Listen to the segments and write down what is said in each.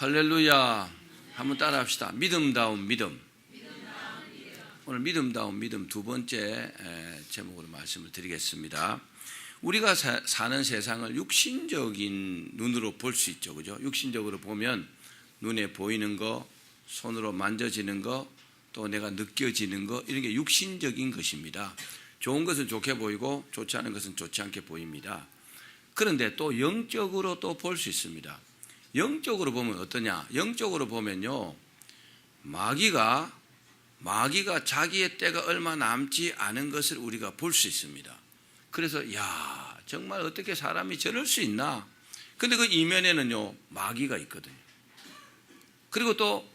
할렐루야. 한번 따라 합시다. 믿음다운 믿음. 오늘 믿음다운 믿음 두 번째 제목으로 말씀을 드리겠습니다. 우리가 사는 세상을 육신적인 눈으로 볼 수 있죠. 그죠? 육신적으로 보면 눈에 보이는 거, 손으로 만져지는 거, 또 내가 느껴지는 거, 이런 게 육신적인 것입니다. 좋은 것은 좋게 보이고 좋지 않은 것은 좋지 않게 보입니다. 그런데 또 영적으로 또 볼 수 있습니다. 영적으로 보면 어떠냐? 영적으로 보면요, 마귀가 자기의 때가 얼마 남지 않은 것을 우리가 볼 수 있습니다. 그래서 야, 정말 어떻게 사람이 저럴 수 있나? 근데 그 이면에는요, 마귀가 있거든요. 그리고 또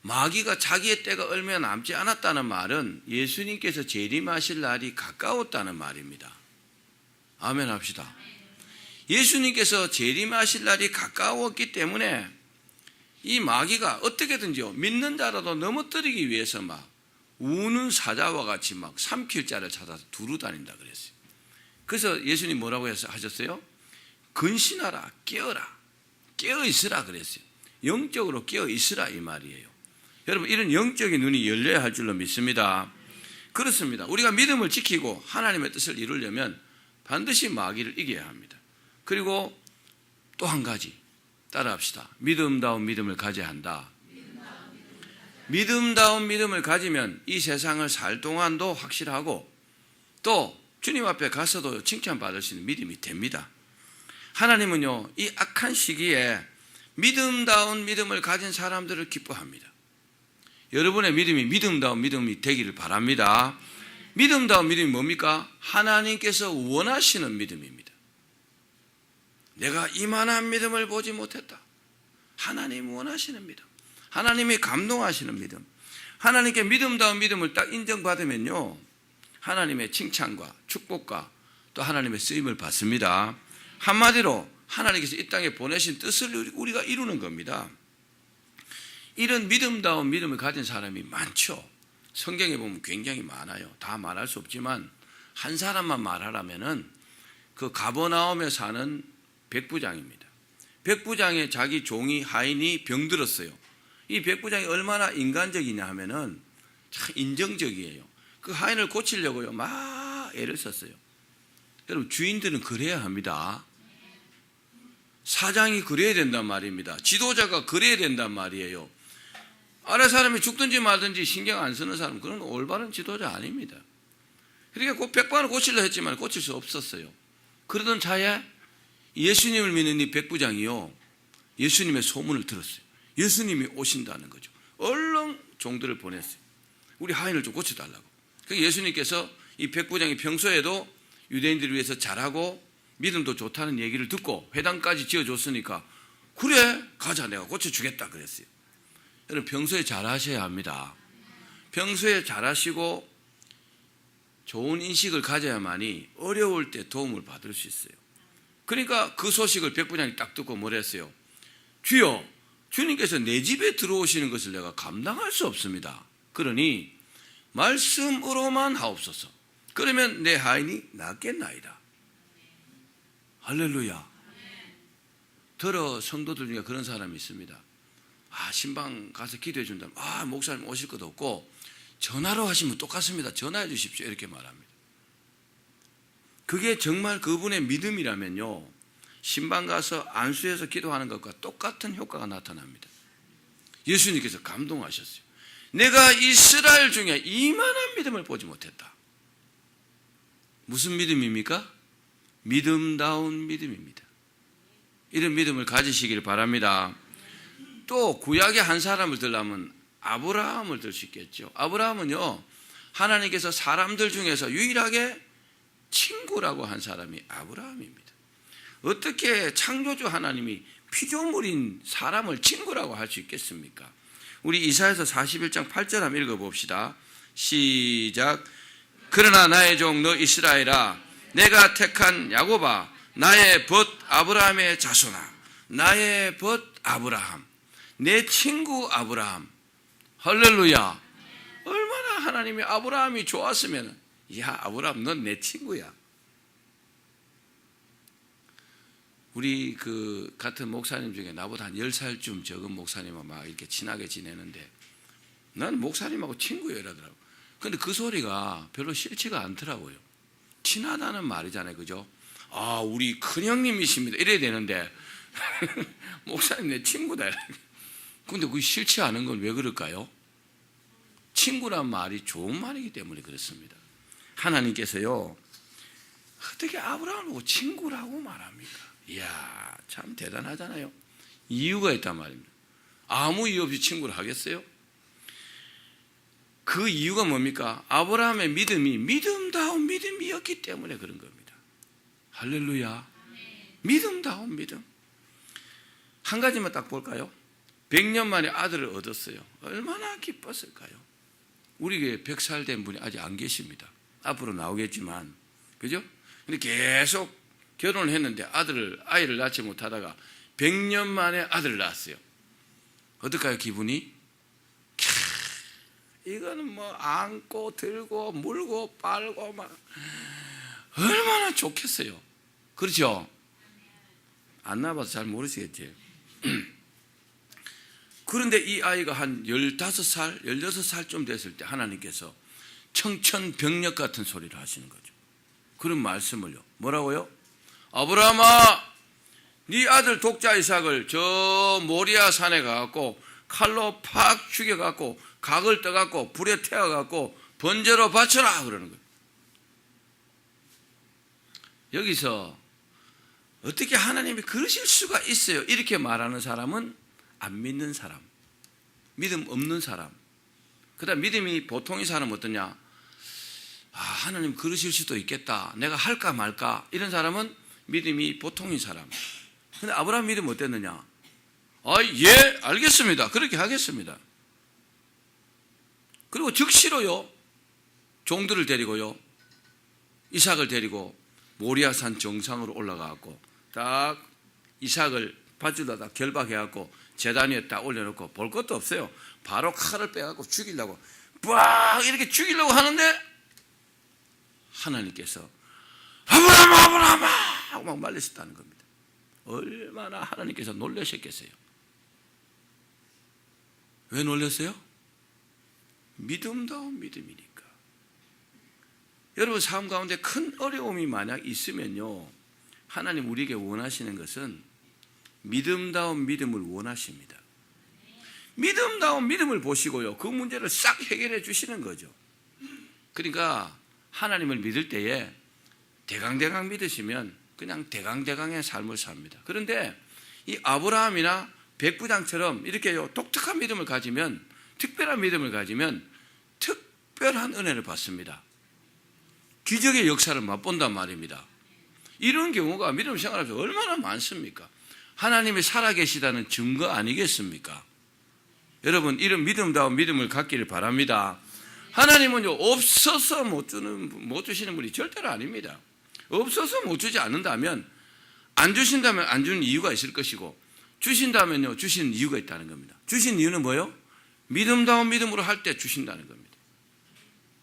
마귀가 자기의 때가 얼마 남지 않았다는 말은 예수님께서 재림하실 날이 가까웠다는 말입니다. 아멘 합시다. 예수님께서 재림하실 날이 가까웠기 때문에 이 마귀가 어떻게든지요, 믿는 자라도 넘어뜨리기 위해서 막 우는 사자와 같이 막 삼킬 자를 찾아서 두루 다닌다 그랬어요. 그래서 예수님 뭐라고 하셨어요? 근신하라, 깨어라, 깨어 있으라 그랬어요. 영적으로 깨어 있으라 이 말이에요. 여러분, 이런 영적인 눈이 열려야 할 줄로 믿습니다. 그렇습니다. 우리가 믿음을 지키고 하나님의 뜻을 이루려면 반드시 마귀를 이겨야 합니다. 그리고 또 한 가지 따라합시다. 믿음다운 믿음을 가져야 한다. 믿음다운 믿음을 가지면 이 세상을 살 동안도 확실하고 또 주님 앞에 가서도 칭찬받을 수 있는 믿음이 됩니다. 하나님은요, 이 악한 시기에 믿음다운 믿음을 가진 사람들을 기뻐합니다. 여러분의 믿음이 믿음다운 믿음이 되기를 바랍니다. 믿음다운 믿음이 뭡니까? 하나님께서 원하시는 믿음입니다. 내가 이만한 믿음을 보지 못했다. 하나님 원하시는 믿음, 하나님이 감동하시는 믿음, 하나님께 믿음다운 믿음을 딱 인정받으면요, 하나님의 칭찬과 축복과 또 하나님의 쓰임을 받습니다. 한마디로 하나님께서 이 땅에 보내신 뜻을 우리가 이루는 겁니다. 이런 믿음다운 믿음을 가진 사람이 많죠. 성경에 보면 굉장히 많아요. 다 말할 수 없지만 한 사람만 말하라면은 그 가버나움에 사는 백부장입니다. 백부장의 자기 종이 하인이 병들었어요. 이 백부장이 얼마나 인간적이냐 하면은 참 인정적이에요. 그 하인을 고치려고요, 막 애를 썼어요. 여러분, 주인들은 그래야 합니다. 사장이 그래야 된단 말입니다. 지도자가 그래야 된단 말이에요. 아래 사람이 죽든지 말든지 신경 안 쓰는 사람, 그런 올바른 지도자 아닙니다. 그러니까 그 백반을 고치려 했지만 고칠 수 없었어요. 그러던 차에 예수님을 믿는 이 백부장이요, 예수님의 소문을 들었어요. 예수님이 오신다는 거죠. 얼른 종들을 보냈어요. 우리 하인을 좀 고쳐달라고. 그래서 예수님께서 이 백부장이 평소에도 유대인들을 위해서 잘하고 믿음도 좋다는 얘기를 듣고 회당까지 지어줬으니까 그래, 가자, 내가 고쳐주겠다 그랬어요. 여러분, 평소에 잘하셔야 합니다. 평소에 잘하시고 좋은 인식을 가져야만이 어려울 때 도움을 받을 수 있어요. 그러니까 그 소식을 백부장이 딱 듣고 뭐랬어요? 주여, 주님께서 내 집에 들어오시는 것을 내가 감당할 수 없습니다. 그러니 말씀으로만 하옵소서. 그러면 내 하인이 낫겠나이다. 할렐루야. 성도들 중에 그런 사람이 있습니다. 신방 가서 기도해 준다면 목사님 오실 것도 없고 전화로 하시면 똑같습니다. 전화해 주십시오. 이렇게 말합니다. 그게 정말 그분의 믿음이라면요, 신방 가서 안수해서 기도하는 것과 똑같은 효과가 나타납니다. 예수님께서 감동하셨어요. 내가 이스라엘 중에 이만한 믿음을 보지 못했다. 무슨 믿음입니까? 믿음다운 믿음입니다. 이런 믿음을 가지시길 바랍니다. 또 구약의 한 사람을 들려면 아브라함을 들 수 있겠죠. 아브라함은요, 하나님께서 사람들 중에서 유일하게 친구라고 한 사람이 아브라함입니다. 어떻게 창조주 하나님이 피조물인 사람을 친구라고 할 수 있겠습니까? 우리 이사야서 41장 8절 한번 읽어봅시다. 시작. 그러나 나의 종 너 이스라엘아, 내가 택한 야곱아, 나의 벗 아브라함의 자손아, 나의 벗 아브라함, 내 친구 아브라함. 할렐루야. 얼마나 하나님이 아브라함이 좋았으면, 야, 아브라함 넌 내 친구야. 우리 그 같은 목사님 중에 나보다 한 10살쯤 적은 목사님하고 막 이렇게 친하게 지내는데 난 목사님하고 친구예요 이러더라고. 근데 그 소리가 별로 싫지가 않더라고요. 친하다는 말이잖아요, 그죠? 아, 우리 큰형님이십니다 이래야 되는데 목사님 내 친구다. 근데 그게 싫지 않은 건 왜 그럴까요? 친구란 말이 좋은 말이기 때문에 그렇습니다. 하나님께서요, 어떻게 아브라함을 보고 친구라고 말합니까? 이야, 참 대단하잖아요. 이유가 있단 말입니다. 아무 이유 없이 친구를 하겠어요? 그 이유가 뭡니까? 아브라함의 믿음이 믿음다운 믿음이었기 때문에 그런 겁니다. 할렐루야. 믿음다운 믿음. 한 가지만 딱 볼까요? 100년 만에 아들을 얻었어요. 얼마나 기뻤을까요? 우리 교회 100살 된 분이 아직 안 계십니다. 앞으로 나오겠지만, 그죠? 근데 계속 결혼을 했는데 아이를 낳지 못하다가 100년 만에 아들을 낳았어요. 어떨까요, 기분이? 이거는 뭐 안고 들고 물고 빨고 막 얼마나 좋겠어요. 그렇죠? 안 낳아봐서 잘 모르시겠지. 그런데 이 아이가 한 15살, 16살쯤 됐을 때 하나님께서 청천벽력 같은 소리를 하시는 거죠. 그런 말씀을요. 뭐라고요? 아브라함아, 네 아들 독자 이삭을 저 모리아 산에 가갖고 칼로 팍 죽여갖고 각을 떠갖고 불에 태워갖고 번제로 바쳐라 그러는 거예요. 여기서 어떻게 하나님이 그러실 수가 있어요? 이렇게 말하는 사람은 안 믿는 사람, 믿음 없는 사람. 그 다음 믿음이 보통의 사람은 어떠냐? 아, 하나님 그러실 수도 있겠다, 내가 할까 말까, 이런 사람은 믿음이 보통인 사람. 근데 아브라함 믿음은 어땠느냐? 아, 예, 알겠습니다, 그렇게 하겠습니다. 그리고 즉시로요, 종들을 데리고요, 이삭을 데리고 모리아산 정상으로 올라가고 딱 이삭을 밧줄로 딱 결박해갖고 제단 위에 딱 올려놓고 볼 것도 없어요. 바로 칼을 빼갖고 죽이려고 빡 이렇게 죽이려고 하는데 하나님께서 아브라함아 아브라함아 하고 막 말리셨다는 겁니다. 얼마나 하나님께서 놀라셨겠어요. 왜 놀랐어요? 믿음다운 믿음이니까. 여러분 삶 가운데 큰 어려움이 만약 있으면요, 하나님 우리에게 원하시는 것은 믿음다운 믿음을 원하십니다. 믿음다운 믿음을 보시고요, 그 문제를 싹 해결해 주시는 거죠. 그러니까 하나님을 믿을 때에 대강대강 믿으시면 그냥 대강대강의 삶을 삽니다. 그런데 이 아브라함이나 백부장처럼 이렇게 독특한 믿음을 가지면, 특별한 믿음을 가지면 특별한 은혜를 받습니다. 기적의 역사를 맛본단 말입니다. 이런 경우가 믿음 생활에서 얼마나 많습니까? 하나님이 살아계시다는 증거 아니겠습니까? 여러분, 이런 믿음다운 믿음을 갖기를 바랍니다. 하나님은요, 없어서 못 주시는 분이 절대로 아닙니다. 없어서 못 주지 않는다면, 안 주신다면 안 주는 이유가 있을 것이고, 주신다면요, 주시는 이유가 있다는 겁니다. 주신 이유는 뭐예요? 믿음다운 믿음으로 할 때 주신다는 겁니다.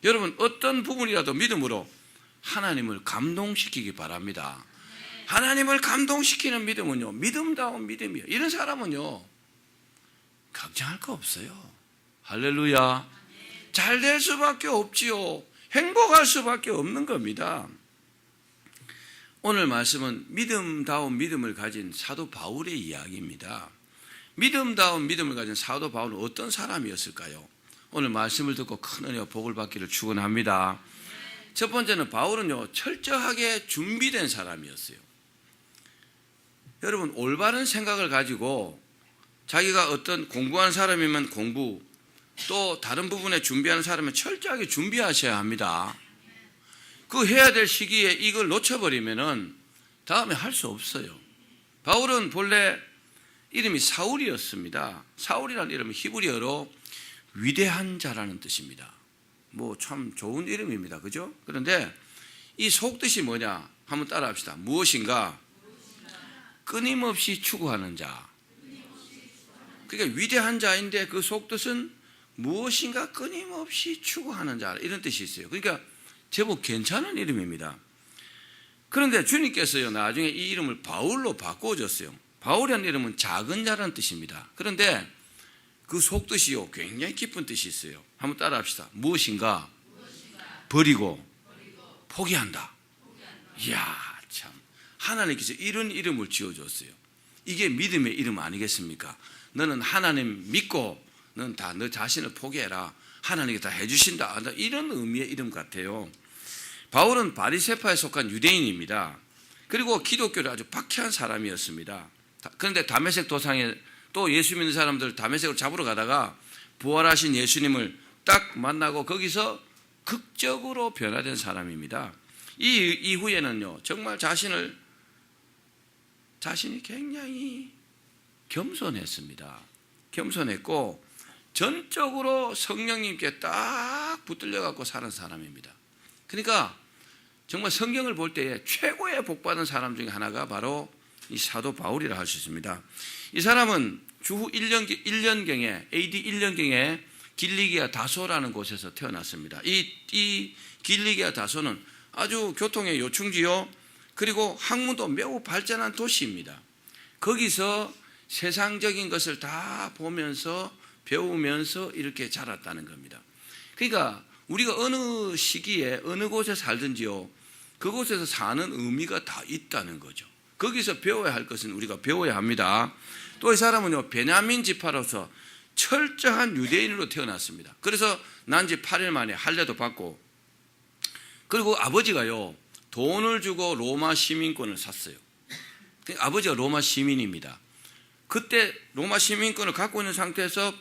여러분, 어떤 부분이라도 믿음으로 하나님을 감동시키기 바랍니다. 하나님을 감동시키는 믿음은요, 믿음다운 믿음이에요. 이런 사람은요, 걱정할 거 없어요. 할렐루야. 잘 될 수밖에 없지요. 행복할 수밖에 없는 겁니다. 오늘 말씀은 믿음다운 믿음을 가진 사도 바울의 이야기입니다. 믿음다운 믿음을 가진 사도 바울은 어떤 사람이었을까요? 오늘 말씀을 듣고 큰 은혜와 복을 받기를 축원합니다. 첫 번째는 바울은요, 철저하게 준비된 사람이었어요. 여러분, 올바른 생각을 가지고 자기가 어떤 공부하는 사람이면 공부, 또 다른 부분에 준비하는 사람은 철저하게 준비하셔야 합니다. 그 해야 될 시기에 이걸 놓쳐버리면은 다음에 할 수 없어요. 바울은 본래 이름이 사울이었습니다. 사울이라는 이름은 히브리어로 위대한 자라는 뜻입니다. 뭐 참 좋은 이름입니다. 그죠? 그런데 이 속뜻이 뭐냐? 한번 따라 합시다. 무엇인가? 끊임없이 추구하는 자. 그러니까 위대한 자인데 그 속뜻은 무엇인가 끊임없이 추구하는 자, 이런 뜻이 있어요. 그러니까 제법 괜찮은 이름입니다. 그런데 주님께서요, 나중에 이 이름을 바울로 바꿔줬어요. 바울이라는 이름은 작은 자라는 뜻입니다. 그런데 그 속뜻이요, 굉장히 깊은 뜻이 있어요. 한번 따라 합시다. 무엇인가 버리고 포기한다. 이야, 참. 하나님께서 이런 이름을 지어줬어요. 이게 믿음의 이름 아니겠습니까? 너는 하나님 믿고 너는 다 너 자신을 포기해라. 하나님이 다 해주신다. 이런 의미의 이름 같아요. 바울은 바리새파에 속한 유대인입니다. 그리고 기독교를 아주 박해한 사람이었습니다. 그런데 다메섹 도상에 또 예수 믿는 사람들 다메섹을 잡으러 가다가 부활하신 예수님을 딱 만나고 거기서 극적으로 변화된 사람입니다. 이 이후에는요, 정말 자신이 굉장히 겸손했습니다. 겸손했고 전적으로 성령님께 딱 붙들려 갖고 사는 사람입니다. 그러니까 정말 성경을 볼 때에 최고의 복받은 사람 중에 하나가 바로 이 사도 바울이라 할 수 있습니다. 이 사람은 주후 1년경에 AD 1년경에 길리기아 다소라는 곳에서 태어났습니다. 이 길리기아 다소는 아주 교통의 요충지요, 그리고 학문도 매우 발전한 도시입니다. 거기서 세상적인 것을 다 보면서 배우면서 이렇게 자랐다는 겁니다. 그러니까 우리가 어느 시기에 어느 곳에 살든지요, 그곳에서 사는 의미가 다 있다는 거죠. 거기서 배워야 할 것은 우리가 배워야 합니다. 또 이 사람은요, 베냐민 지파로서 철저한 유대인으로 태어났습니다. 그래서 난 지 8일 만에 할례도 받고, 그리고 아버지가요, 돈을 주고 로마 시민권을 샀어요. 아버지가 로마 시민입니다. 그때 로마 시민권을 갖고 있는 상태에서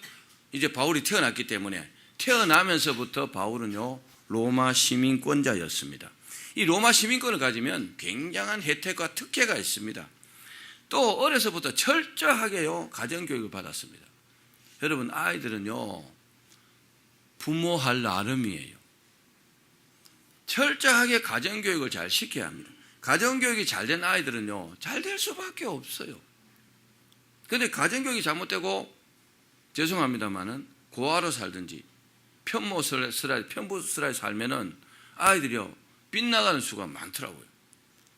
이제 바울이 태어났기 때문에 태어나면서부터 바울은요, 로마 시민권자였습니다. 이 로마 시민권을 가지면 굉장한 혜택과 특혜가 있습니다. 또 어려서부터 철저하게요, 가정교육을 받았습니다. 여러분, 아이들은요, 부모 할 나름이에요. 철저하게 가정교육을 잘 시켜야 합니다. 가정교육이 잘 된 아이들은요, 잘 될 수밖에 없어요. 그런데 가정교육이 잘못되고, 죄송합니다만은 고아로 살든지 편부스라에 살면은 아이들이요, 빗나가는 수가 많더라고요.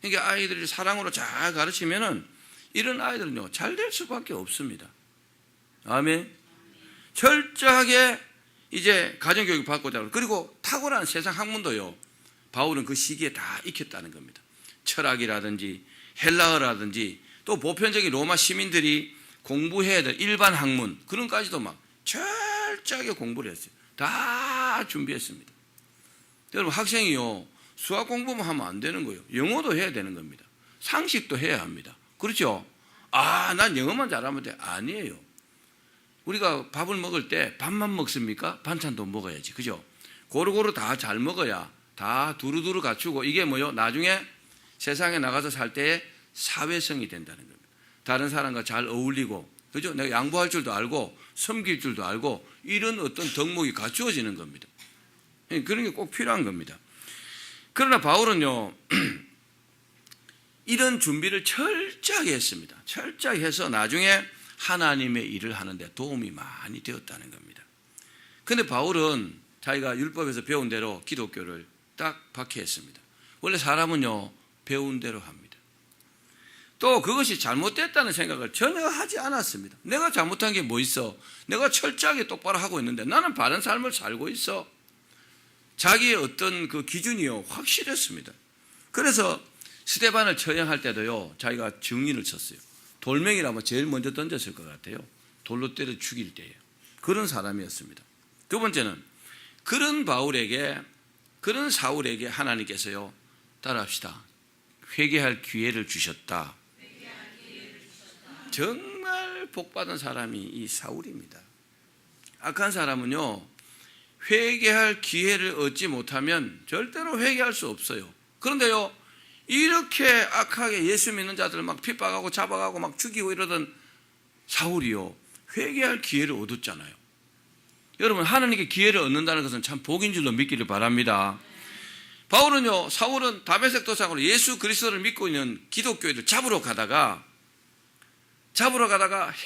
그러니까 아이들이 사랑으로 잘 가르치면은 이런 아이들은요, 잘 될 수밖에 없습니다. 아멘. 철저하게 이제 가정교육을 받고자, 그리고 탁월한 세상 학문도요, 바울은 그 시기에 다 익혔다는 겁니다. 철학이라든지 헬라어라든지 또 보편적인 로마 시민들이 공부해야 될 일반 학문, 그런 까지도 막 철저하게 공부를 했어요. 다 준비했습니다. 여러분, 학생이요, 수학 공부만 하면 안 되는 거예요. 영어도 해야 되는 겁니다. 상식도 해야 합니다. 그렇죠? 난 영어만 잘하면 돼. 아니에요. 우리가 밥을 먹을 때 밥만 먹습니까? 반찬도 먹어야지. 그죠? 고루고루 다 잘 먹어야 다 두루두루 갖추고, 이게 뭐요? 나중에 세상에 나가서 살 때의 사회성이 된다는 겁니다. 다른 사람과 잘 어울리고, 그죠? 내가 양보할 줄도 알고 섬길 줄도 알고, 이런 어떤 덕목이 갖추어지는 겁니다. 그런 게 꼭 필요한 겁니다. 그러나 바울은요, 이런 준비를 철저하게 했습니다. 철저하게 해서 나중에 하나님의 일을 하는데 도움이 많이 되었다는 겁니다. 그런데 바울은 자기가 율법에서 배운 대로 기독교를 딱 박해했습니다. 원래 사람은요, 배운 대로 합니다. 또 그것이 잘못됐다는 생각을 전혀 하지 않았습니다. 내가 잘못한 게 뭐 있어? 내가 철저하게 똑바로 하고 있는데 나는 바른 삶을 살고 있어. 자기의 어떤 그 기준이요, 확실했습니다. 그래서 스데반을 처형할 때도요, 자기가 증인을 쳤어요. 돌멩이라면 제일 먼저 던졌을 것 같아요. 돌로 때려 죽일 때예요. 그런 사람이었습니다. 두 번째는 그런 바울에게, 그런 사울에게 하나님께서요, 따라합시다, 회개할 기회를 주셨다. 정말 복받은 사람이 이 사울입니다. 악한 사람은요, 회개할 기회를 얻지 못하면 절대로 회개할 수 없어요. 그런데요, 이렇게 악하게 예수 믿는 자들을 막 핍박하고 잡아가고 막 죽이고 이러던 사울이요, 회개할 기회를 얻었잖아요. 여러분, 하나님께 기회를 얻는다는 것은 참 복인 줄로 믿기를 바랍니다. 바울은요, 사울은 다메섹 도상으로 예수 그리스도를 믿고 있는 기독교인을 잡으러 가다가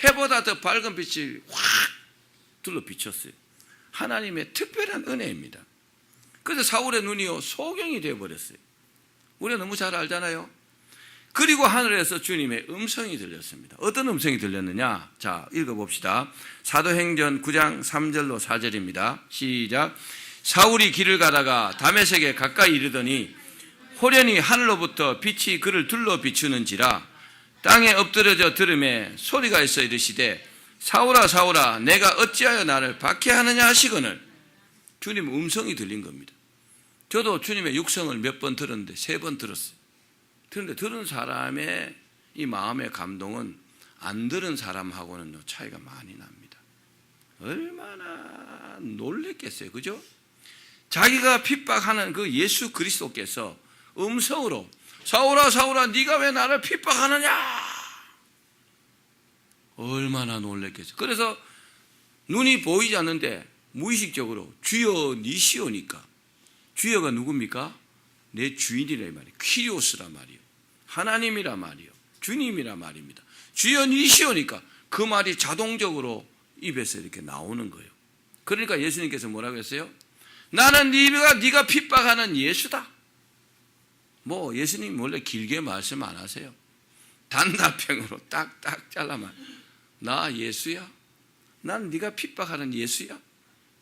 해보다 더 밝은 빛이 확 둘러 비쳤어요. 하나님의 특별한 은혜입니다. 그래서 사울의 눈이요, 소경이 되어버렸어요. 우리가 너무 잘 알잖아요. 그리고 하늘에서 주님의 음성이 들렸습니다. 어떤 음성이 들렸느냐? 자, 읽어봅시다. 사도행전 9장 3절로 4절입니다. 시작. 사울이 길을 가다가 다메섹에 가까이 이르더니 호련히 하늘로부터 빛이 그를 둘러 비추는지라 땅에 엎드려져 들음에 소리가 있어 이르시되 사울아 사울아 내가 어찌하여 나를 박해하느냐 하시거늘. 주님 음성이 들린 겁니다. 저도 주님의 육성을 몇 번 들었는데 3번 들었어요. 그런데 들은 사람의 이 마음의 감동은 안 들은 사람하고는 차이가 많이 납니다. 얼마나 놀랬겠어요. 그죠? 자기가 핍박하는 그 예수 그리스도께서 음성으로 사울아 사울아 네가 왜 나를 핍박하느냐, 얼마나 놀랬겠어요. 그래서 눈이 보이지 않는데 무의식적으로 주여 니시오니까, 주여가 누굽니까? 내 주인이라 이 말이에요. 퀴리오스라 말이에요. 하나님이라 말이에요. 주님이라 말입니다. 주여 니시오니까 그 말이 자동적으로 입에서 이렇게 나오는 거예요. 그러니까 예수님께서 뭐라고 했어요? 나는 네가 핍박하는 예수다. 뭐 예수님 원래 길게 말씀 안 하세요. 단답형으로 딱딱 잘라만, 나 예수야? 난 네가 핍박하는 예수야?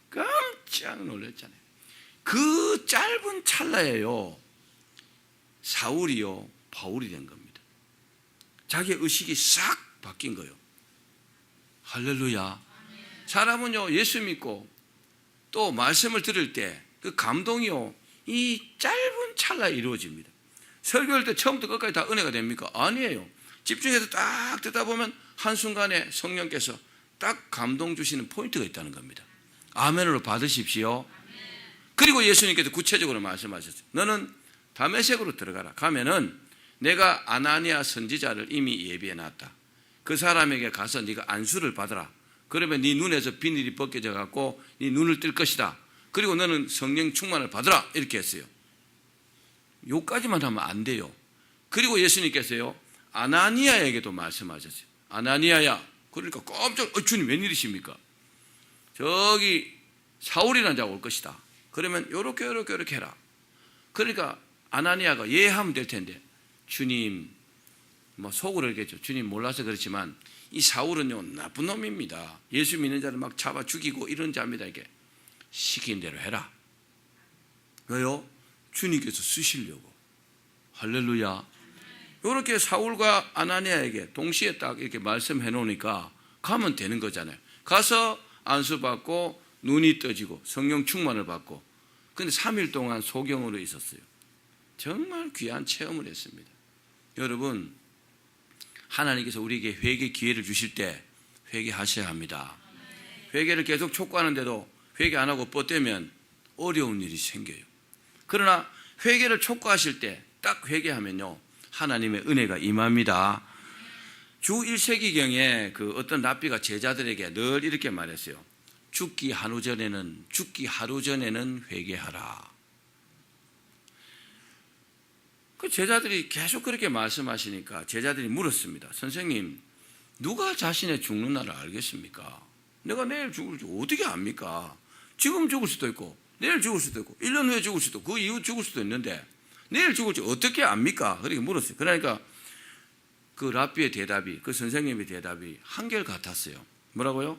깜짝 놀랐잖아요. 그 짧은 찰나에요, 사울이요 바울이 된 겁니다. 자기의 의식이 싹 바뀐 거예요. 할렐루야. 사람은요 예수 믿고 또 말씀을 들을 때 그 감동이요 이 짧은 찰나에 이루어집니다. 설교할 때 처음부터 끝까지 다 은혜가 됩니까? 아니에요. 집중해서 딱 듣다 보면 한순간에 성령께서 딱 감동 주시는 포인트가 있다는 겁니다. 아멘으로 받으십시오. 그리고 예수님께서 구체적으로 말씀하셨어요. 너는 다메섹으로 들어가라. 가면은 내가 아나니아 선지자를 이미 예비해 놨다. 그 사람에게 가서 네가 안수를 받으라. 그러면 네 눈에서 비늘이 벗겨져 갖고 네 눈을 뜰 것이다. 그리고 너는 성령 충만을 받으라. 이렇게 했어요. 요까지만 하면 안 돼요. 그리고 예수님께서요 아나니아에게도 말씀하셨어요. 아나니아야. 그러니까 깜짝 주님 웬일이십니까? 저기 사울이라는 자가 올 것이다. 그러면 요렇게 해라. 그러니까 아나니아가 예 하면 될 텐데, 주님 뭐 속으로 그러겠죠. 주님 몰라서 그렇지만 이 사울은요 나쁜 놈입니다. 예수 믿는 자를 막 잡아 죽이고 이런 자입니다. 이게 시킨 대로 해라. 왜요? 주님께서 쓰시려고. 할렐루야. 이렇게 사울과 아나니아에게 동시에 딱 이렇게 말씀해 놓으니까 가면 되는 거잖아요. 가서 안수받고 눈이 떠지고 성령 충만을 받고, 근데 3일 동안 소경으로 있었어요. 정말 귀한 체험을 했습니다. 여러분, 하나님께서 우리에게 회개 기회를 주실 때 회개하셔야 합니다. 회개를 계속 촉구하는데도 회개 안 하고 뻗대면 어려운 일이 생겨요. 그러나 회개를 촉구하실 때 딱 회개하면요 하나님의 은혜가 임합니다. 주 1세기경에 그 어떤 랍비가 제자들에게 늘 이렇게 말했어요. 죽기 하루 전에는 회개하라. 그 제자들이 계속 그렇게 말씀하시니까 제자들이 물었습니다. 선생님, 누가 자신의 죽는 날을 알겠습니까? 내가 내일 죽을지 어떻게 압니까? 지금 죽을 수도 있고 내일 죽을 수도 있고 1년 후에 죽을 수도 있고 그 이후 죽을 수도 있는데 내일 죽을지 어떻게 압니까? 그렇게 물었어요. 그러니까 그 랍비의 대답이, 그 선생님의 대답이 한결 같았어요. 뭐라고요?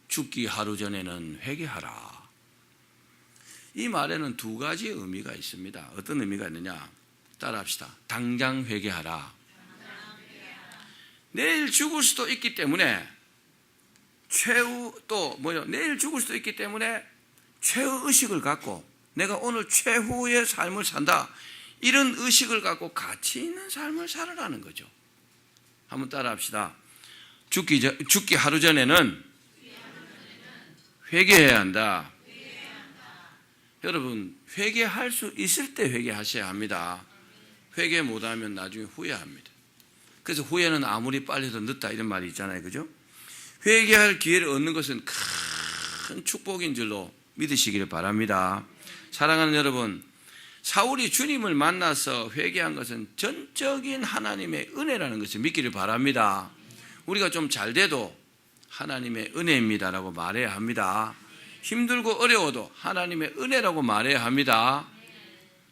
죽기 하루 전에는 회개하라. 이 말에는 2가지 의미가 있습니다. 어떤 의미가 있느냐? 따라합시다. 당장 회개하라. 내일 죽을 수도 있기 때문에 내일 죽을 수도 있기 때문에 최후 의식을 갖고 내가 오늘 최후의 삶을 산다. 이런 의식을 갖고 가치 있는 삶을 살아라는 거죠. 한번 따라합시다. 죽기 하루 전에는 회개해야 한다. 여러분, 회개할 수 있을 때 회개하셔야 합니다. 회개 못하면 나중에 후회합니다. 그래서 후회는 아무리 빨리 해도 늦다 이런 말이 있잖아요. 그죠? 회개할 기회를 얻는 것은 큰 축복인 줄로 믿으시기를 바랍니다. 사랑하는 여러분, 사울이 주님을 만나서 회개한 것은 전적인 하나님의 은혜라는 것을 믿기를 바랍니다. 우리가 좀 잘 돼도 하나님의 은혜입니다라고 말해야 합니다. 힘들고 어려워도 하나님의 은혜라고 말해야 합니다.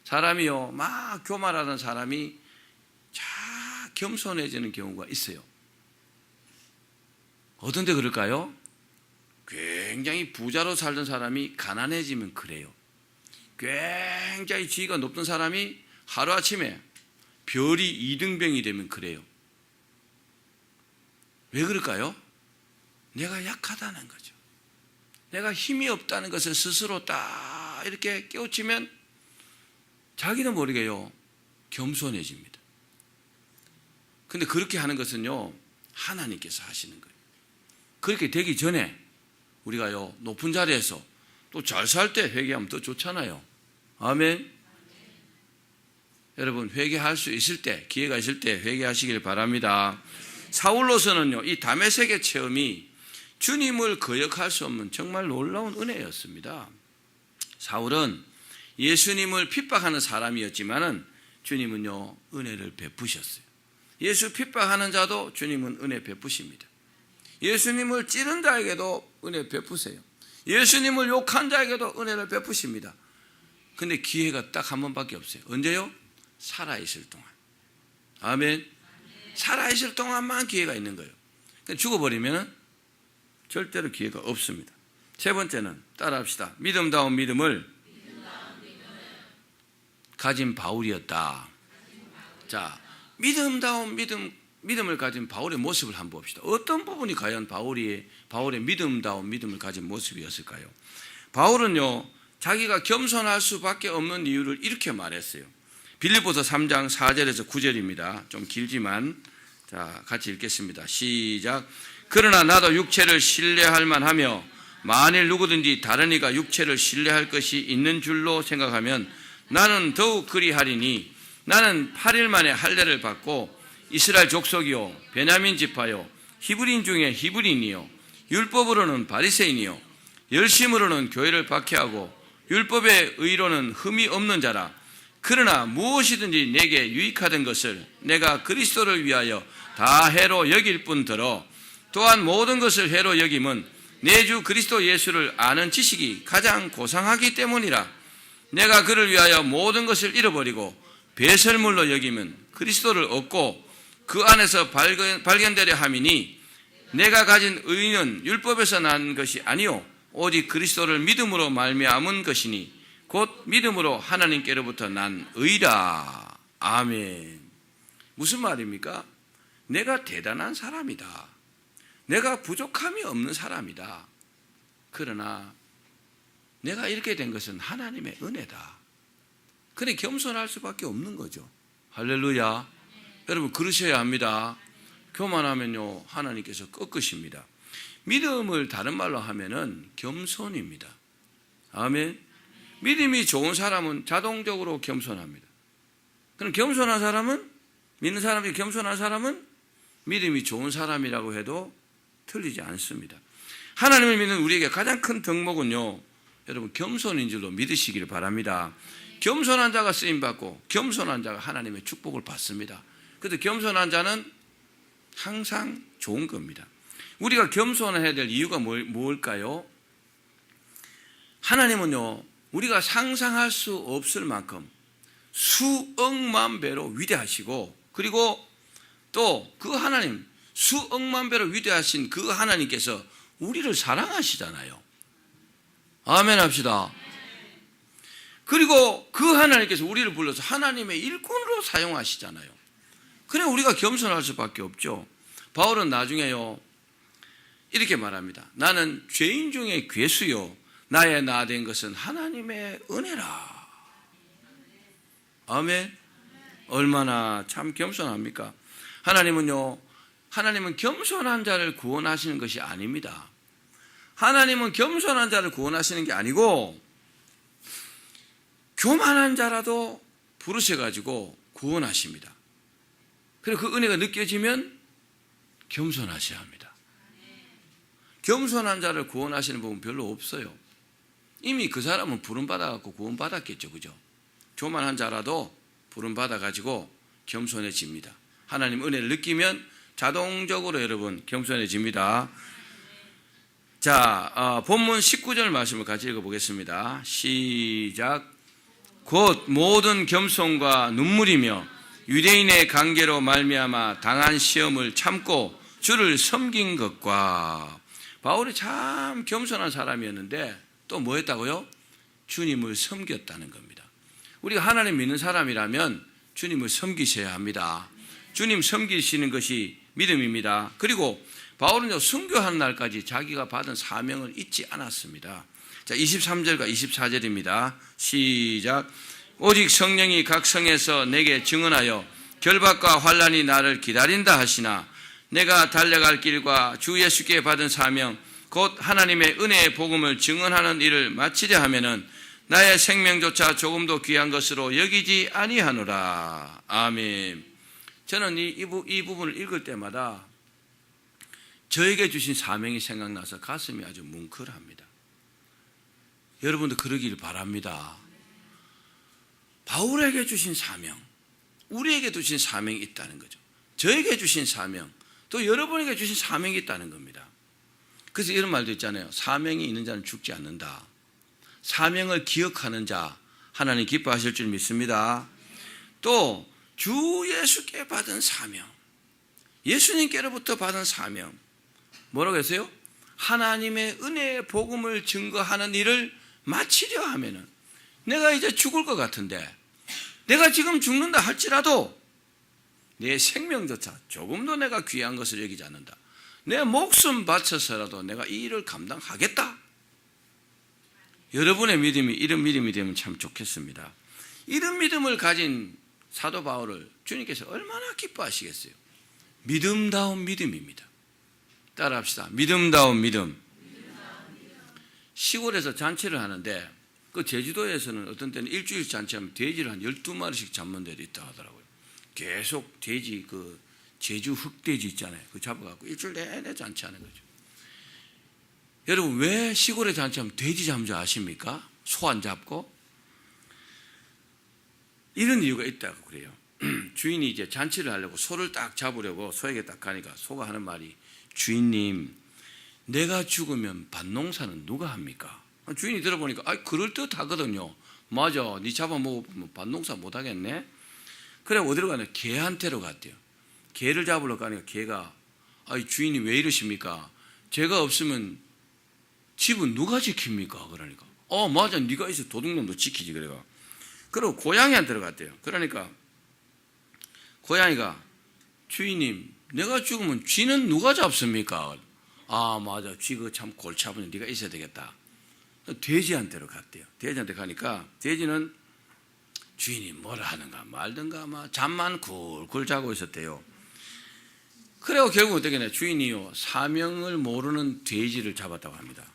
사람이요, 막 교만하던 사람이 겸손해지는 경우가 있어요. 어떤데 그럴까요? 굉장히 부자로 살던 사람이 가난해지면 그래요. 굉장히 지위가 높던 사람이 하루아침에 별이 이등병이 되면 그래요. 왜 그럴까요? 내가 약하다는 거죠. 내가 힘이 없다는 것을 스스로 딱 이렇게 깨우치면 자기도 모르게요, 겸손해집니다. 근데 그렇게 하는 것은요, 하나님께서 하시는 거예요. 그렇게 되기 전에 우리가요, 높은 자리에서 또 잘 살 때 회개하면 더 좋잖아요. 아멘. 여러분, 회개할 수 있을 때, 기회가 있을 때 회개하시길 바랍니다. 사울로서는요, 이 다메섹의 체험이 주님을 거역할 수 없는 정말 놀라운 은혜였습니다. 사울은 예수님을 핍박하는 사람이었지만은 주님은요, 은혜를 베푸셨어요. 예수 핍박하는 자도 주님은 은혜 베푸십니다. 예수님을 찌른 자에게도 은혜 베푸세요. 예수님을 욕한 자에게도 은혜를 베푸십니다. 근데 기회가 딱 한 번밖에 없어요. 언제요? 살아있을 동안. 아멘. 살아있을 동안만 기회가 있는 거예요. 죽어버리면 절대로 기회가 없습니다. 세 번째는 따라합시다. 믿음다운 믿음을 가진 바울이었다. 자, 믿음다운 믿음을 가진 바울의 모습을 한번 봅시다. 어떤 부분이 과연 바울의 믿음다운 믿음을 가진 모습이었을까요? 바울은요, 자기가 겸손할 수밖에 없는 이유를 이렇게 말했어요. 빌립보서 3장 4절에서 9절입니다. 좀 길지만 자, 같이 읽겠습니다. 시작. 그러나 나도 육체를 신뢰할 만하며 만일 누구든지 다른 이가 육체를 신뢰할 것이 있는 줄로 생각하면 나는 더욱 그리하리니 나는 8일 만에 할례를 받고 이스라엘 족속이요 베냐민 지파요 히브리인 중에 히브리인이요 율법으로는 바리새인이요 열심으로는 교회를 박해하고 율법의 의로는 흠이 없는 자라. 그러나 무엇이든지 내게 유익하던 것을 내가 그리스도를 위하여 다 해로 여길 뿐더러 또한 모든 것을 해로 여김은 내 주 그리스도 예수를 아는 지식이 가장 고상하기 때문이라. 내가 그를 위하여 모든 것을 잃어버리고 배설물로 여기면 그리스도를 얻고 그 안에서 발견되려 함이니 내가 가진 의는 율법에서 난 것이 아니요 오직 그리스도를 믿음으로 말미암은 것이니 곧 믿음으로 하나님께로부터 난 의라. 아멘. 무슨 말입니까? 내가 대단한 사람이다. 내가 부족함이 없는 사람이다. 그러나 내가 이렇게 된 것은 하나님의 은혜다. 그래 겸손할 수밖에 없는 거죠. 할렐루야. 여러분 그러셔야 합니다. 교만하면요 하나님께서 꺾으십니다. 믿음을 다른 말로 하면은 겸손입니다. 아멘. 믿음이 좋은 사람은 자동적으로 겸손합니다. 그럼 겸손한 사람은, 믿는 사람이 겸손한 사람은 믿음이 좋은 사람이라고 해도 틀리지 않습니다. 하나님을 믿는 우리에게 가장 큰 덕목은요, 여러분 겸손인 줄로 믿으시길 바랍니다. 겸손한 자가 쓰임받고 겸손한 자가 하나님의 축복을 받습니다. 그래서 겸손한 자는 항상 좋은 겁니다. 우리가 겸손해야 될 이유가 뭘까요? 하나님은요, 우리가 상상할 수 없을 만큼 수억만 배로 위대하시고, 그리고 또 그 하나님, 수억만 배로 위대하신 그 하나님께서 우리를 사랑하시잖아요. 아멘 합시다. 그리고 그 하나님께서 우리를 불러서 하나님의 일꾼으로 사용하시잖아요. 그래 우리가 겸손할 수밖에 없죠. 바울은 나중에요 이렇게 말합니다. 나는 죄인 중에 괴수요 나의 나 된 것은 하나님의 은혜라. 아멘. 얼마나 참 겸손합니까? 하나님은 겸손한 자를 구원하시는 것이 아닙니다. 하나님은 겸손한 자를 구원하시는 게 아니고 교만한 자라도 부르셔가지고 구원하십니다. 그리고 그 은혜가 느껴지면 겸손하셔야 합니다. 겸손한 자를 구원하시는 부분 별로 없어요. 이미 그 사람은 부름받아갖고 구원받았겠죠. 그죠? 교만한 자라도 부름받아가지고 겸손해집니다. 하나님 은혜를 느끼면 자동적으로 여러분 겸손해집니다. 자, 본문 19절 말씀을 같이 읽어보겠습니다. 시작. 곧 모든 겸손과 눈물이며 유대인의 관계로 말미암아 당한 시험을 참고 주를 섬긴 것과. 바울이 참 겸손한 사람이었는데 또 뭐 했다고요? 주님을 섬겼다는 겁니다. 우리가 하나님 믿는 사람이라면 주님을 섬기셔야 합니다. 주님 섬기시는 것이 믿음입니다. 그리고 바울은요, 순교하는 날까지 자기가 받은 사명을 잊지 않았습니다. 자, 23절과 24절입니다. 시작. 오직 성령이 각 성에서 내게 증언하여 결박과 환난이 나를 기다린다 하시나 내가 달려갈 길과 주 예수께 받은 사명 곧 하나님의 은혜의 복음을 증언하는 일을 마치려 하면은 나의 생명조차 조금도 귀한 것으로 여기지 아니하노라. 아멘. 저는 이 부분을 읽을 때마다 저에게 주신 사명이 생각나서 가슴이 아주 뭉클합니다. 여러분도 그러길 바랍니다. 바울에게 주신 사명, 우리에게 주신 사명이 있다는 거죠. 저에게 주신 사명, 또 여러분에게 주신 사명이 있다는 겁니다. 그래서 이런 말도 있잖아요. 사명이 있는 자는 죽지 않는다. 사명을 기억하는 자 하나님 기뻐하실 줄 믿습니다. 또 주 예수께 받은 사명, 예수님께로부터 받은 사명 뭐라고 했어요? 하나님의 은혜의 복음을 증거하는 일을 마치려 하면은 내가 이제 죽을 것 같은데 내가 지금 죽는다 할지라도 내 생명조차 조금도 내가 귀한 것을 여기지 않는다. 내 목숨 바쳐서라도 내가 이 일을 감당하겠다. 여러분의 믿음이 이런 믿음이 되면 참 좋겠습니다. 이런 믿음을 가진 사도 바울을 주님께서 얼마나 기뻐하시겠어요. 믿음다운 믿음입니다. 따라합시다. 믿음다운 믿음. 시골에서 잔치를 하는데 그 제주도에서는 어떤 때는 일주일 잔치하면 돼지를 한 12마리씩 잡는 데도 있다 하더라고요. 계속 돼지 그 제주 흑돼지 있잖아요. 그 잡아갖고 일주일 내내 잔치하는 거죠. 여러분 왜 시골에 잔치하면 돼지 잡는 줄 아십니까? 소 안 잡고? 이런 이유가 있다고 그래요. 주인이 이제 잔치를 하려고 소를 딱 잡으려고 소에게 딱 가니까 소가 하는 말이 주인님 내가 죽으면 밭농사는 누가 합니까? 주인이 들어보니까 그럴듯하거든요. 맞아, 네 잡아먹으면 밭농사 못하겠네. 그래 어디로 가냐? 개한테로 갔대요. 개를 잡으러 가니까 개가 주인이 왜 이러십니까? 제가 없으면 집은 누가 지킵니까? 그러니까 맞아, 네가 있어 도둑놈도 지키지. 그래가 그리고 고양이한테 들어갔대요. 그러니까 고양이가 주인님 내가 죽으면 쥐는 누가 잡습니까? 맞아, 쥐 그거 참 골치 아프네. 네가 있어야 되겠다. 돼지한테로 갔대요. 돼지한테 가니까 돼지는 주인이 뭐라 하는가 말든가 막 잠만 굴굴 자고 있었대요. 그래고 결국 어떻게 했냐? 주인이요 사명을 모르는 돼지를 잡았다고 합니다.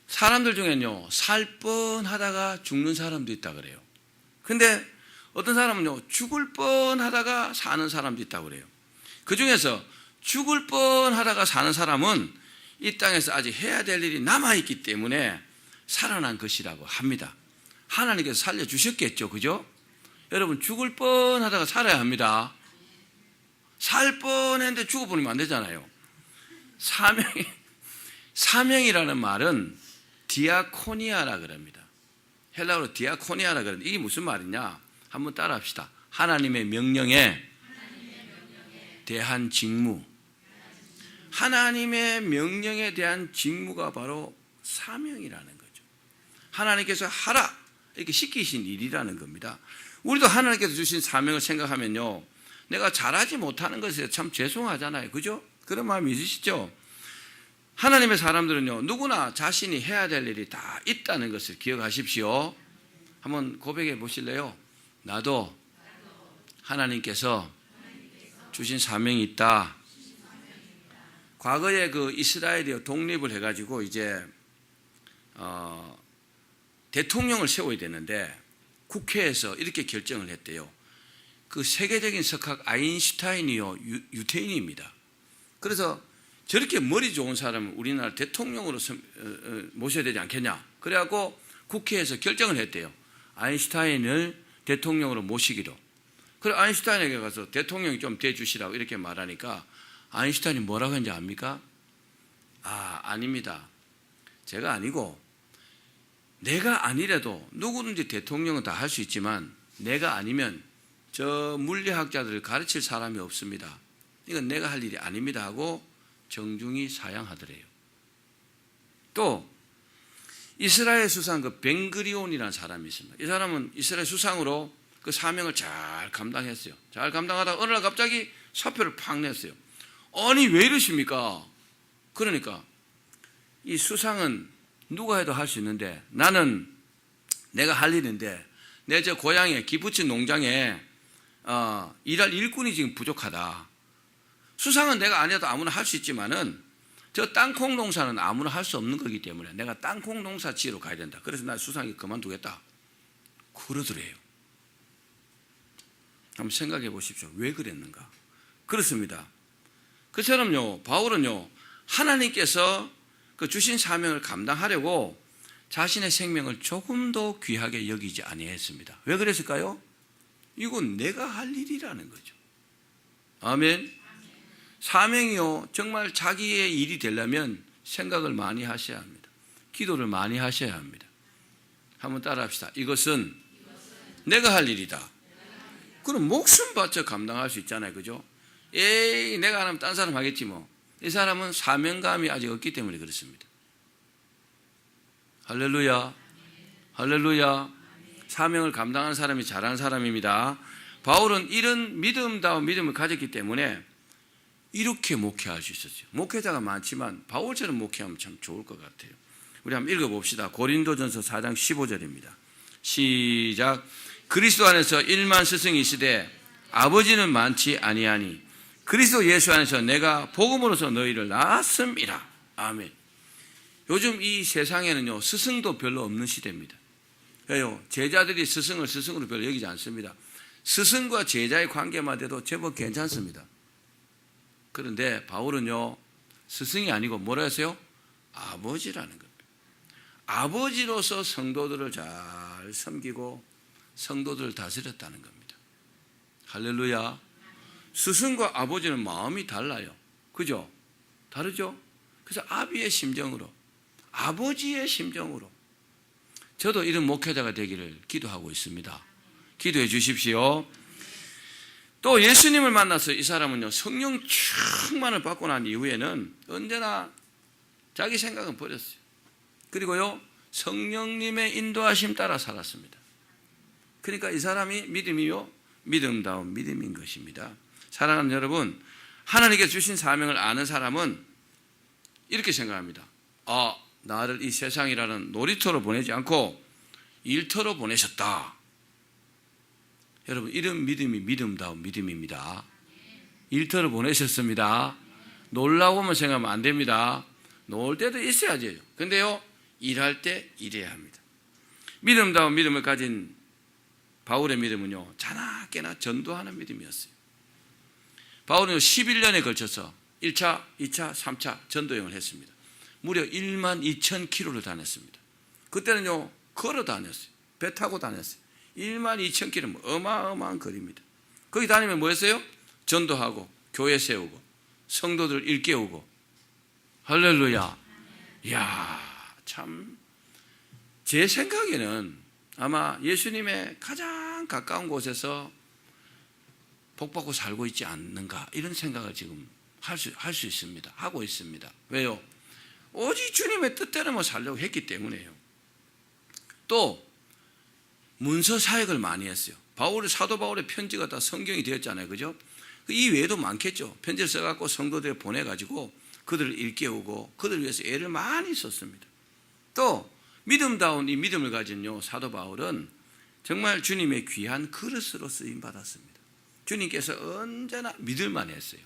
사람들 중에는요 살 뻔하다가 죽는 사람도 있다 그래요. 근데 어떤 사람은요 죽을 뻔하다가 사는 사람도 있다고 그래요. 그 중에서 죽을 뻔하다가 사는 사람은 이 땅에서 아직 해야 될 일이 남아있기 때문에 살아난 것이라고 합니다. 하나님께서 살려주셨겠죠. 그죠? 여러분 죽을 뻔하다가 살아야 합니다. 살 뻔했는데 죽어버리면 안 되잖아요. 사명이라는 말은 디아코니아라 그럽니다. 헬라어로 디아코니아라 그러는데 이게 무슨 말이냐? 한번 따라 합시다. 하나님의 명령에 대한 직무. 하나님의 명령에 대한 직무가 바로 사명이라는 거죠. 하나님께서 하라 이렇게 시키신 일이라는 겁니다. 우리도 하나님께서 주신 사명을 생각하면요 내가 잘하지 못하는 것에 참 죄송하잖아요. 그죠? 그런 마음이 있으시죠? 하나님의 사람들은요 누구나 자신이 해야 될 일이 다 있다는 것을 기억하십시오. 한번 고백해 보실래요? 나도 하나님께서 주신 사명이 있다. 과거에 그 이스라엘이 독립을 해가지고 이제 대통령을 세워야 되는데 국회에서 이렇게 결정을 했대요. 그 세계적인 석학 아인슈타인이요 유태인입니다. 그래서 저렇게 머리 좋은 사람을 우리나라 대통령으로 모셔야 되지 않겠냐. 그래갖고 국회에서 결정을 했대요. 아인슈타인을 대통령으로 모시기로. 그래 아인슈타인에게 가서 대통령이 좀 돼주시라고 이렇게 말하니까 아인슈타인이 뭐라고 했는지 압니까? 아닙니다. 제가 아니고 내가 아니래도 누구든지 대통령은 다 할 수 있지만 내가 아니면 저 물리학자들을 가르칠 사람이 없습니다. 이건 내가 할 일이 아닙니다 하고 정중히 사양하더래요. 또 이스라엘 수상 그 벤그리온이라는 사람이 있습니다. 이 사람은 이스라엘 수상으로 그 사명을 잘 감당했어요. 잘 감당하다가 어느 날 갑자기 사표를 팍 냈어요. 아니 왜 이러십니까? 그러니까 이 수상은 누가 해도 할 수 있는데 나는 내가 할 일인데 내 저 고향에 기부치 농장에 일할 일꾼이 지금 부족하다. 수상은 내가 아니어도 아무나 할 수 있지만은 저 땅콩 농사는 아무나 할 수 없는 거기 때문에 내가 땅콩 농사 지으러 가야 된다. 그래서 나 수상이 그만두겠다. 그러더래요. 한번 생각해 보십시오. 왜 그랬는가? 그렇습니다. 그처럼요, 바울은요, 하나님께서 그 주신 사명을 감당하려고 자신의 생명을 조금 더 귀하게 여기지 아니했습니다. 왜 그랬을까요? 이건 내가 할 일이라는 거죠. 아멘. 사명이요, 정말 자기의 일이 되려면 생각을 많이 하셔야 합니다. 기도를 많이 하셔야 합니다. 한번 따라 합시다. 이것은 내가 할 일이다. 그럼 목숨 바쳐 감당할 수 있잖아요. 그죠? 에이, 내가 안 하면 딴 사람 하겠지 뭐. 이 사람은 사명감이 아직 없기 때문에 그렇습니다. 할렐루야. 할렐루야. 사명을 감당하는 사람이 잘하는 사람입니다. 바울은 이런 믿음다운 믿음을 가졌기 때문에 이렇게 목회할 수 있었어요. 목회자가 많지만 바울처럼 목회하면 참 좋을 것 같아요. 우리 한번 읽어봅시다. 고린도전서 4장 15절입니다. 시작. 그리스도 안에서 1만 스승이 있으되 아버지는 많지 아니하니 그리스도 예수 안에서 내가 복음으로서 너희를 낳았음이라. 아멘. 요즘 이 세상에는요, 스승도 별로 없는 시대입니다. 왜요? 제자들이 스승을 스승으로 별로 여기지 않습니다. 스승과 제자의 관계만 돼도 제법 괜찮습니다. 그런데 바울은요, 스승이 아니고 뭐라 했어요? 아버지라는 겁니다. 아버지로서 성도들을 잘 섬기고 성도들을 다스렸다는 겁니다. 할렐루야. 스승과 아버지는 마음이 달라요. 그죠? 다르죠? 그래서 아비의 심정으로, 아버지의 심정으로 저도 이런 목회자가 되기를 기도하고 있습니다. 기도해 주십시오. 또 예수님을 만나서 이 사람은요, 성령 충만을 받고 난 이후에는 언제나 자기 생각은 버렸어요. 그리고요, 성령님의 인도하심 따라 살았습니다. 그러니까 이 사람이 믿음이요, 믿음다운 믿음인 것입니다. 사랑하는 여러분, 하나님께 주신 사명을 아는 사람은 이렇게 생각합니다. 아, 나를 이 세상이라는 놀이터로 보내지 않고 일터로 보내셨다. 여러분, 이런 믿음이 믿음다운 믿음입니다. 일터로 보내셨습니다. 놀라고만 생각하면 안 됩니다. 놀 때도 있어야죠. 근데요, 일할 때 일해야 합니다. 믿음다운 믿음을 가진 바울의 믿음은요, 자나깨나 전도하는 믿음이었어요. 바울은 11년에 걸쳐서 1차, 2차, 3차 전도여행을 했습니다. 무려 1만 2천 킬로를 다녔습니다. 그때는요, 걸어 다녔어요. 배 타고 다녔어요. 1만 2천 킬로, 어마어마한 거리입니다. 거기 다니면 뭐 했어요? 전도하고, 교회 세우고, 성도들 일깨우고. 할렐루야. 이야, 참, 제 생각에는 아마 예수님의 가장 가까운 곳에서 복받고 살고 있지 않는가, 이런 생각을 지금 할 수 있습니다. 하고 있습니다. 왜요? 오직 주님의 뜻대로만 살려고 했기 때문에요. 또 문서 사역을 많이 했어요. 사도 바울의 편지가 다 성경이 되었잖아요. 그죠? 이 외에도 많겠죠. 편지를 써갖고 성도들에 보내가지고 그들을 일깨우고 그들을 위해서 애를 많이 썼습니다. 또 믿음다운 이 믿음을 가진 사도 바울은 정말 주님의 귀한 그릇으로 쓰임받았습니다. 주님께서 언제나 믿을만 했어요.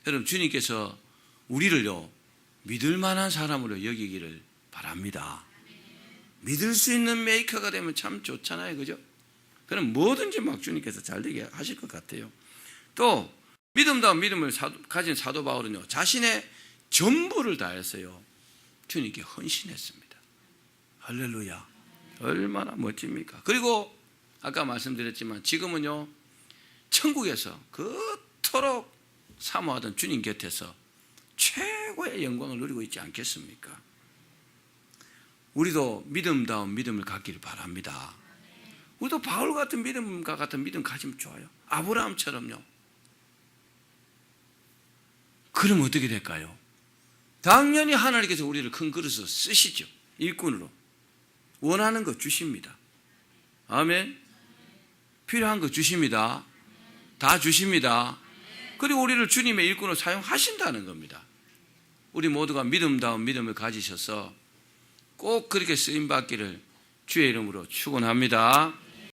여러분, 주님께서 우리를요, 믿을 만한 사람으로 여기기를 바랍니다. 믿을 수 있는 메이커가 되면 참 좋잖아요. 그죠? 그럼 뭐든지 막 주님께서 잘 되게 하실 것 같아요. 또 믿음다운 믿음을 가진 사도 바울은요, 자신의 전부를 다했어요. 주님께 헌신했습니다. 할렐루야. 얼마나 멋집니까? 그리고 아까 말씀드렸지만 지금은요, 천국에서 그토록 사모하던 주님 곁에서 최고의 영광을 누리고 있지 않겠습니까? 우리도 믿음다운 믿음을 갖기를 바랍니다. 우리도 바울 같은 믿음과 같은 믿음 가지면 좋아요. 아브라함처럼요. 그럼 어떻게 될까요? 당연히 하나님께서 우리를 큰 그릇으로 쓰시죠. 일꾼으로. 원하는 거 주십니다. 아멘. 필요한 거 주십니다. 다 주십니다. 그리고 우리를 주님의 일꾼으로 사용하신다는 겁니다. 우리 모두가 믿음다운 믿음을 가지셔서 꼭 그렇게 쓰임받기를 주의 이름으로 축원합니다.